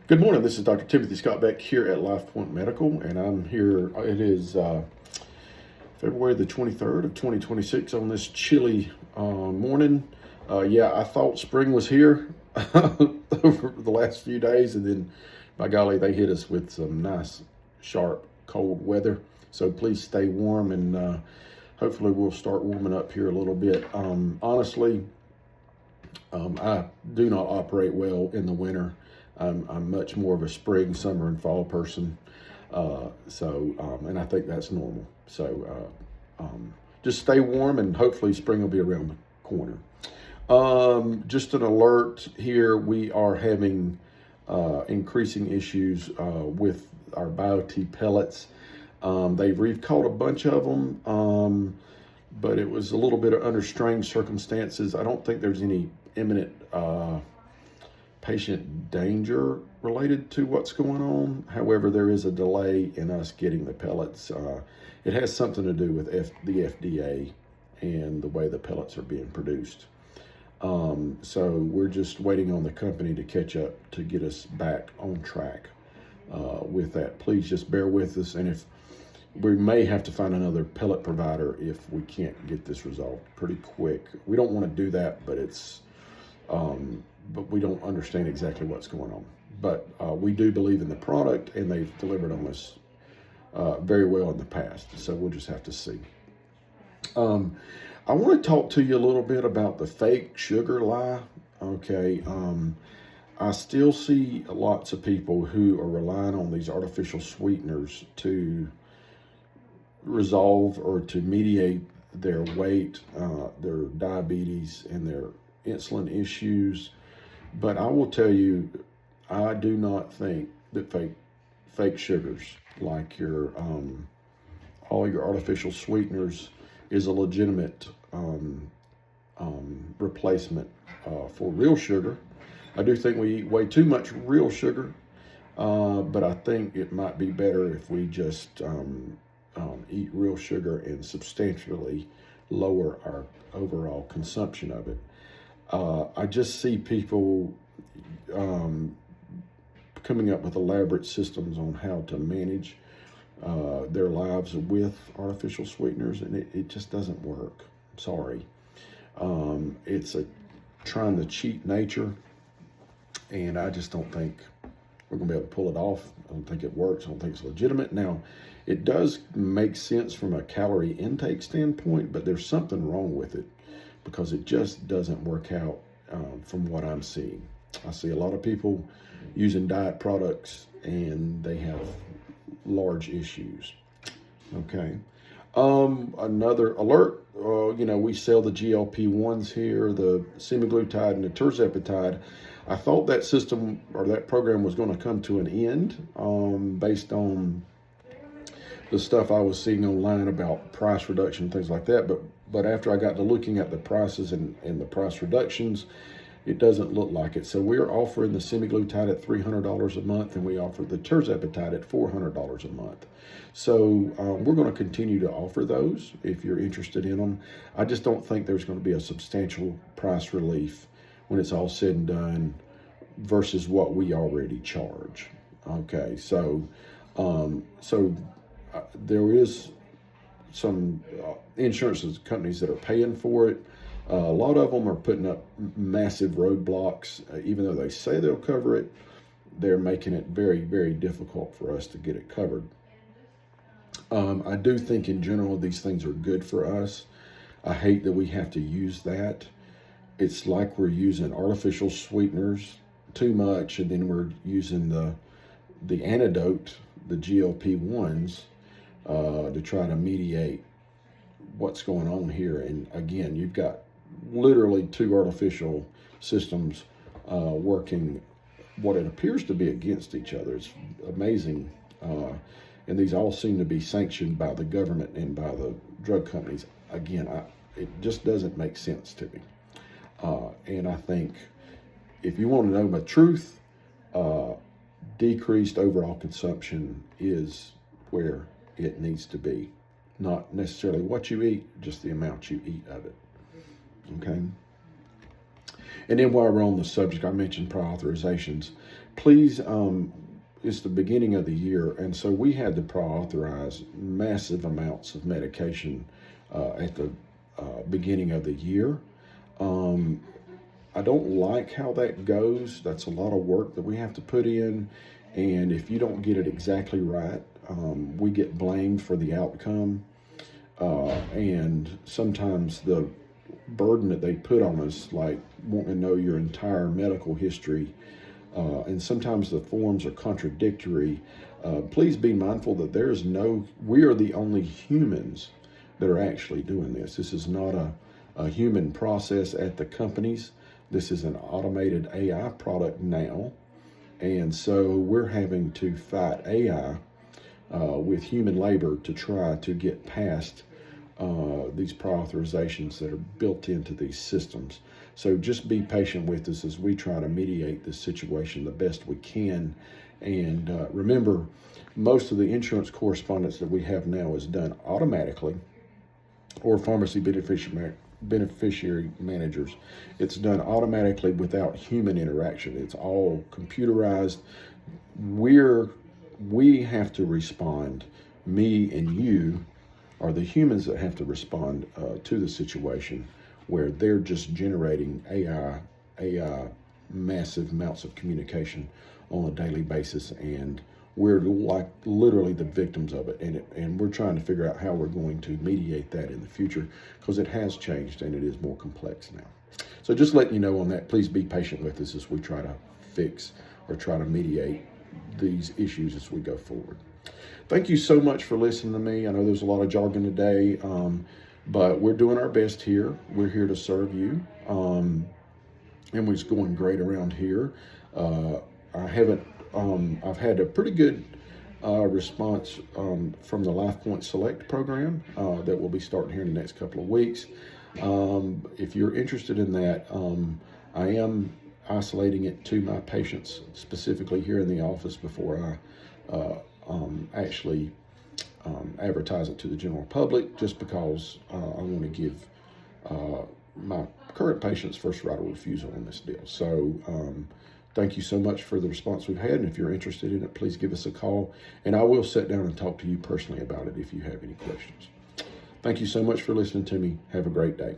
Good morning. This is Dr. Timothy Scott Beck here at Lifepoint Medical, and I'm here. It is February the 23rd of 2026 on this chilly morning. Yeah, I thought spring was here over the last few days, and then, by golly, they hit us with some nice, sharp, cold weather. So please stay warm, and hopefully we'll start warming up here a little bit. Honestly, I do not operate well in the winter. I'm much more of a spring, summer, and fall person. And I think that's normal. Just stay warm, and hopefully spring will be around the corner. Just an alert here, we are having increasing issues with our Biot pellets. They've recalled a bunch of them, but it was a little bit under strange circumstances. I don't think there's any imminent patient danger related to what's going on. However, there is a delay in us getting the pellets. It has something to do with the FDA and the way the pellets are being produced. So we're just waiting on the company to catch up to get us back on track with that. Please just bear with us, and if we may have to find another pellet provider if we can't get this resolved pretty quick. We don't want to do that, but but we don't understand exactly what's going on. But we do believe in the product, and they've delivered on us very well in the past. So we'll just have to see. I want to talk to you a little bit about the fake sugar lie. Okay. I still see lots of people who are relying on these artificial sweeteners to resolve or to mediate their weight, their diabetes, and their insulin issues. But I will tell you, I do not think that fake sugars like your all your artificial sweeteners is a legitimate replacement for real sugar. I do think we eat way too much real sugar, but I think it might be better if we just eat real sugar and substantially lower our overall consumption of it. I just see people coming up with elaborate systems on how to manage their lives with artificial sweeteners, and it just doesn't work. I'm sorry. It's trying to cheat nature, and I just don't think we're going to be able to pull it off. I don't think it works. I don't think it's legitimate. Now, it does make sense from a calorie intake standpoint, but there's something wrong with it because it just doesn't work out from what I'm seeing. I see a lot of people using diet products, and they have large issues. Okay. Another alert, we sell the GLP-1s here, the semaglutide and the tirzepatide. I thought that system or that program was going to come to an end based on the stuff I was seeing online about price reduction and things like that. But after I got to looking at the prices and the price reductions, it doesn't look like it. So we're offering the semaglutide at $300 a month, and we offer the tirzepatide at $400 a month. So we're going to continue to offer those if you're interested in them. I just don't think there's going to be a substantial price relief when it's all said and done versus what we already charge. Okay, so there is some insurance companies that are paying for it. A lot of them are putting up massive roadblocks. Even though they say they'll cover it, they're making it very, very difficult for us to get it covered. I do think in general these things are good for us. I hate that we have to use that. It's like we're using artificial sweeteners too much, and then we're using the antidote, the GLP-1s, to try to mediate what's going on here. And again, you've got literally two artificial systems working what it appears to be against each other. It's amazing. And these all seem to be sanctioned by the government and by the drug companies. Again, it just doesn't make sense to me. And I think if you want to know the truth, decreased overall consumption is where it needs to be. Not necessarily what you eat, just the amount you eat of it. Okay? And then while we're on the subject, I mentioned prior authorizations. please, it's the beginning of the year, and so we had to authorize massive amounts of medication at the beginning of the year. I don't like how that goes. That's a lot of work that we have to put in, and if you don't get it exactly right, we get blamed for the outcome. And sometimes the burden that they put on us, like wanting to know your entire medical history, and sometimes the forms are contradictory. Please be mindful that we are the only humans that are actually doing this. This is not a human process at the companies. This is an automated AI product now. And so we're having to fight AI with human labor to try to get past these prior authorizations that are built into these systems. So just be patient with us as we try to mediate this situation the best we can. And remember, most of the insurance correspondence that we have now is done automatically, or pharmacy beneficiary managers. It's done automatically without human interaction. It's all computerized. We have to respond. Me and you are the humans that have to respond to the situation where they're just generating AI massive amounts of communication on a daily basis, and we're like literally the victims of it, and we're trying to figure out how we're going to mediate that in the future, because it has changed and it is more complex now. So just letting you know on that, please be patient with us as we try to fix or try to mediate these issues as we go forward. Thank you so much for listening to me. I know there's a lot of jargon today, but we're doing our best here. We're here to serve you, and we're just going great around here. I've had a pretty good response from the Lifepoint Select program that will be starting here in the next couple of weeks. If you're interested in that, I am isolating it to my patients specifically here in the office before I actually advertise it to the general public, just because I want to give my current patients first right of refusal on this deal. So thank you so much for the response we've had, and if you're interested in it, please give us a call, and I will sit down and talk to you personally about it if you have any questions. Thank you so much for listening to me. Have a great day.